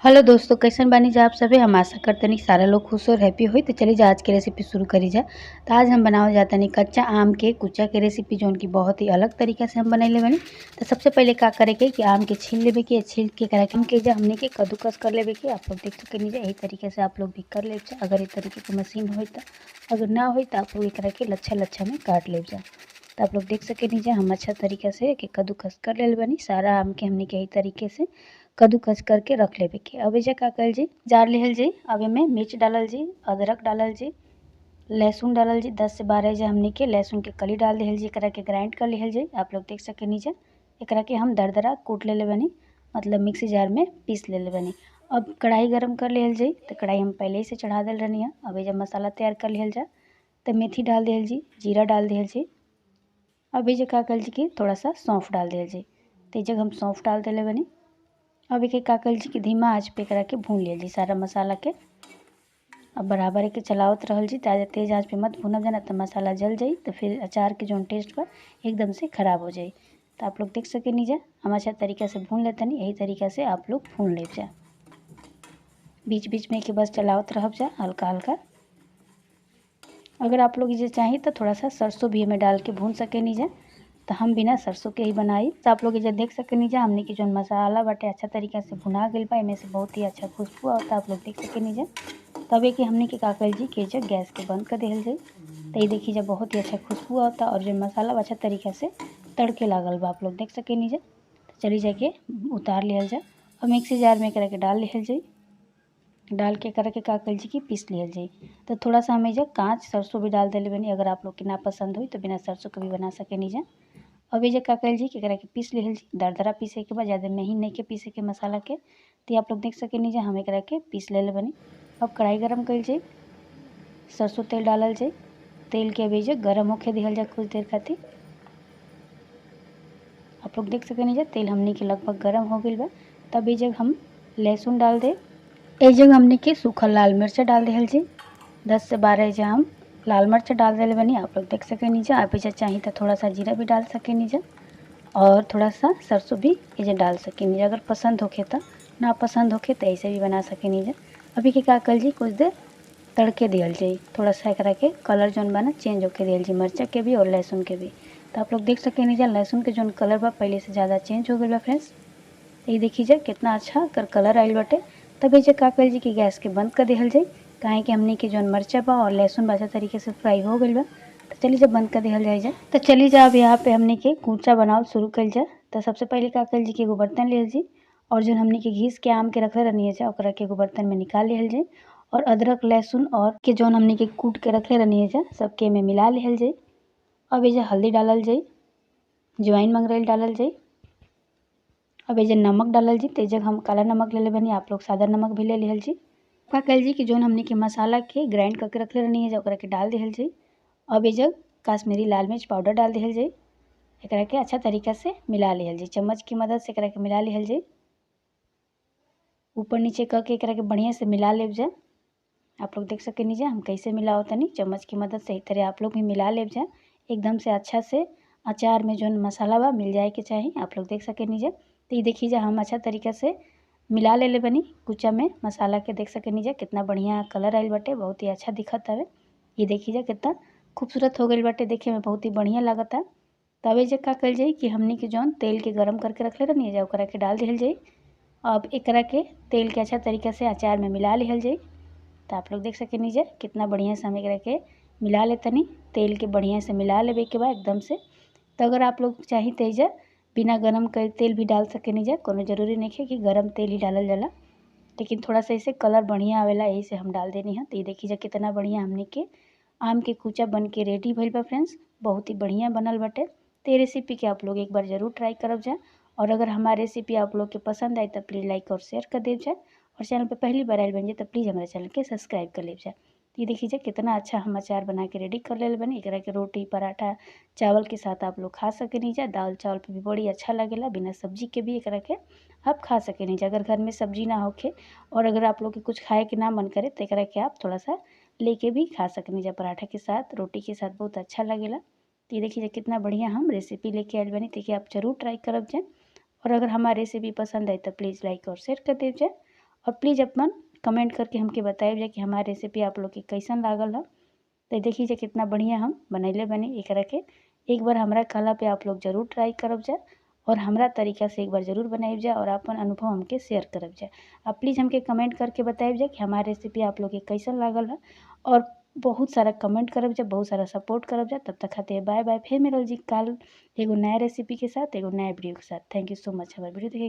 Hello दोस्तों, कैसन बानी जा आप सभी। हम आशा करतनी सारा लोग खुश और हैप्पी होई। तो चली जा आज के रेसिपी शुरू करी जा। तो आज हम बनावे जातनी कच्चा आम के कुचा के रेसिपी, जोन की बहुत ही अलग तरीका से हम बनैले बानी। तो सबसे पहले का करे के कि आम के छील लेवे के, छील के करा के हमके जा हमने के कद्दूकस कर लेवे के। आप लोग देख सकेनी जा यही तरीके से आप लोग भी कर ले जा, अगर इस तरीके की मशीन होई तो। अगर ना होई तो आप लोग एकरा के लच्छा लच्छा में काट ले जा। तो आप लोग देख सकेनी जा हम अच्छा तरीके से के कद्दूकस कर ले बानी। सारा आम के हमने के यही तरीके से कद्दूकस करके रख लेवे के। अब एजा का कइल जी, जार लिहल जी। अब एमे मिर्च डालल जी, अदरक डालल जी, लहसुन डालल जी, 10 से 12 जे हमनी के लहसुन के कली डाल दिहल जी। एकरा के ग्राइंड कर लिहल जी। आप लोग देख सकेनी जा एकरा के हम दरदरा कूट लेले बानी, मतलब मिक्सी जार में पीस लेले बानी। अब कढ़ाई गरम कर लिहल जी। तो कढ़ाई हम पहले ही से चढ़ा देल रहनी है। अब एजा मसाला तैयार कर लिहल जा। तो मेथी डाल दिहल जी, जीरा डाल दिहल जी। अब एजा का कइल जी कि थोड़ा सा सौंफ डाल दिहल जी। तो एजा हम सौंफ डाल देले बानी। अब एक का कइल जी कि धीमा आंच पे करा के भून लिहल जी सारा मसाला के। अब बराबर के चलावत रहल जी, ज़्यादा तेज आंच पे मत भूनब जाना तो मसाला जल जाई, तो फिर अचार के जोन टेस्ट बा एकदम से खराब हो जाई। तो आप लोग देख सकेनी जा हम अच्छा तरीका से भून लेतनी, यही तरीका से आप लोग भून ले जा। बीच बीच में के बस चलावत रहब जा हल्का हल्का। अगर आप लोग इसे चाहें तो थोड़ा सा सरसों भी हमें डाल के भून सकेनी जा। तो हम बिना सरसों के ही बनाई। तो आप लोग इसे देख सकेनी जा हमने की जो मसाला बाटे अच्छा तरीका से भुना गइल बा। एमे से बहुत ही अच्छा खुशबू आवता, आप लोग देख सकेनी जा। तब एक हमने के का कइल जी कि जब गैस के बंद कर देहल जाई। तो ये देखी जा बहुत ही अच्छा खुशबू आवता और जो मसाला अच्छा तरीका से तड़के लागल बा, आप लोग देख सकेनी जा। तो चली जाके उतार लिहल जा और मिक्सी जार में करके डाल लिहल जाई। डाल के करके का कइल जी कि पीस लिहल जाई। तो थोड़ा सा हमें जा कांच सरसों भी डाल देले बानी, अगर आप लोग के ना पसंद होई तो बिना सरसों के भी बना सकेनी जा। अब एजा का कइल जी कि एकरा के पीस लिहल जी। दरदरा पीसे के बाद, ज़्यादा महीन नहीं के पीसे के मसाला के। तो आप लोग देख सकेनी जा हम एकरा के पीस लेले बानी। अब कढ़ाई गरम कइल जाई, सरसों तेल डालल जाई। तेल के अब एजा गरम होखे दिहल जा कुछ देर खातिर। आप लोग देख सकेनी जा तेल हमनी के लगभग गरम हो गइल बा। तब एजा हम लहसुन डाल दे। एजा हमनी के सूखल लाल मिर्च डाल दिहल जी। 10 से 12 एजा हम लाल मिर्च डाल देले बानी, आप लोग देख सकेनी जा। आप एजा चाही तो थोड़ा सा जीरा भी डाल सकेनी जा और थोड़ा सा सरसों भी एजा डाल सकेनी जा, अगर पसंद होखे तो। ना पसंद होखे तो ऐसे भी बना सकेनी जा। अभी के का कइल जी कुछ देर तड़के दिहल जाई। थोड़ा सा एकरा के कलर जोन बा ना चेंज होके दिहल जी, मिर्चा के भी और लहसुन के भी। तो आप लोग देख सकेनी जा लहसुन के जोन कलर बा पहले से ज़्यादा चेंज हो गइल बा फ्रेंड्स। तो ये देखी जा कितना अच्छा कर कलर आइल बाटे। तब एजा का कइल जी कि गैस के बंद कर दिहल जाई, काहे कि हमनी के जोन मिर्चा बा और लहसुन बा अच्छा तरीके से फ्राई हो गइल बा। तो चली जा बंद कर दिहल जाई जा। तो चली जा अब यहाँ पे हमनी के कूचा बनावल शुरू कइल जा। तो सबसे पहले का कइल जी कि एगो बर्तन लिहल जी और जोन हमनी के घीस के आम के रखले रहनी जा ओकरा के एगो बर्तन में निकाल लिहल जाई। और अदरक लहसुन और के जोन हमनी के कूट के रखले रहनी जा सबके में मिला लिहल जाई। अब एजा हल्दी डालल जाई, ज्वाइन मंगरेल डालल जाई। अब एजा नमक डालल जी। तो एजा हम काला नमक ले ले बनी, आप लोग सादा नमक भी ले लिहल जी। का कइल जी कि जोन हमनी के मसाला के ग्राइंड करके रखले रहनी है ओकरा के डाल दिहल जाई। अब एजा काश्मीरी लाल मिर्च पाउडर डाल दिहल जाई। एकरा के अच्छा तरीका से मिला लिहल जाई, चम्मच की मदद से एकरा के मिला लिहल जाई। ऊपर नीचे करके एकरा के बढ़िया से मिला लेब जा। आप लोग देख सकेनी जा हम कैसे मिलाओ तनी चम्मच की मदद से। इस तरह आप लोग भी मिला लेब जा एकदम से अच्छा से। अचार में जोन मसाला बा मिल जाए के चाही, आप लोग देख सकेनी जा। तो ये देखी जा हम अच्छा तरीका से मिला लेले बनी कुचा में मसाला के। देख सकेनी जा कितना बढ़िया कलर आइल बाटे, बहुत ही अच्छा दिखत हवे। ये देखी जा कितना खूबसूरत हो गइल बाटे, देखे में बहुत ही बढ़िया लागता। तब एजा का कइल जाई कि हमनी के जोन तेल के गरम करके रखले रहनी जा ओकरा के डाल दिहल जाई। अब एकरा के तेल के अच्छा तरीका से अचार में मिला लिहल जाई। तो आप लोग देख सकेनी जा कितना बढ़िया से हम एकरा के मिला लेतनी। तेल के बढ़िया से मिला लेबे के बाद एकदम से। तो अगर आप लोग चाही तो एजा बिना गरम कइल तेल भी डाल सकेनी जा, कोनो जरूरी नहीं है कि गरम तेल ही डालल जाला, लेकिन थोड़ा सा इसे कलर बढ़िया आवेला यही से हम डाल देनी है। तो ये देखी जा कितना बढ़िया हमने के आम के कूचा बन के रेडी भइल बा फ्रेंड्स, बहुत ही बढ़िया बनल बाटे। तो ये रेसिपी के आप लोग एक बार ज़रूर ट्राई करब जा। और अगर हमारी रेसिपी आप लोग के पसंद आई तो प्लीज़ लाइक और शेयर कर देव जा। और चैनल पे पहली बार आयल बन जाए तो प्लीज़ हमारे चैनल के सब्सक्राइब कर लेव जा। ये देखिए जा कितना अच्छा हम अचार बना के रेडी कर ले बनी। एकरा के रोटी पराठा चावल के साथ आप लोग खा सकेनी जा, दाल चावल पे भी बड़ी अच्छा लगेला, बिना सब्जी के भी एकरा के आप खा सकेनी जा। अगर घर में सब्जी ना होखे और अगर आप लोग के कुछ खाए के ना मन करे तो एकरा के आप थोड़ा सा लेके भी खा सकेनी जा, पराठा के साथ रोटी के साथ बहुत अच्छा लगेला। तो ये देखिए कितना बढ़िया हम रेसिपी लेके आयल बनी, देखिए आप जरूर ट्राई करब जा। और अगर हमारी रेसिपी पसंद आए तो प्लीज़ लाइक और शेयर कर दीजिए। और प्लीज़ अपन कमेंट करके हमके बताइब जा कि हमार रेसिपी आप लोग के कैसन लागल है। तो देखिए जा कितना बढ़िया हम बनैले बनी एकरा के। एक बार हमरा कहला पे आप लोग ज़रूर ट्राई करब जा और हमरा तरीका से एक बार ज़रूर बनाइब जा और अपन अनुभव हमके शेयर करब जा। आप प्लीज़ हमके कमेंट करके बताइब जा कि हमार रेसिपी आप लोग के कैसन लागल है और बहुत सारा कमेंट करब जा, बहुत सारा सपोर्ट करब जा। तब तक खातिर बाय बाय। फिर मिलल जी काल एगो नया रेसिपी के साथ, एगो नया वीडियो के साथ। थैंक यू सो मच हमार वीडियो देखे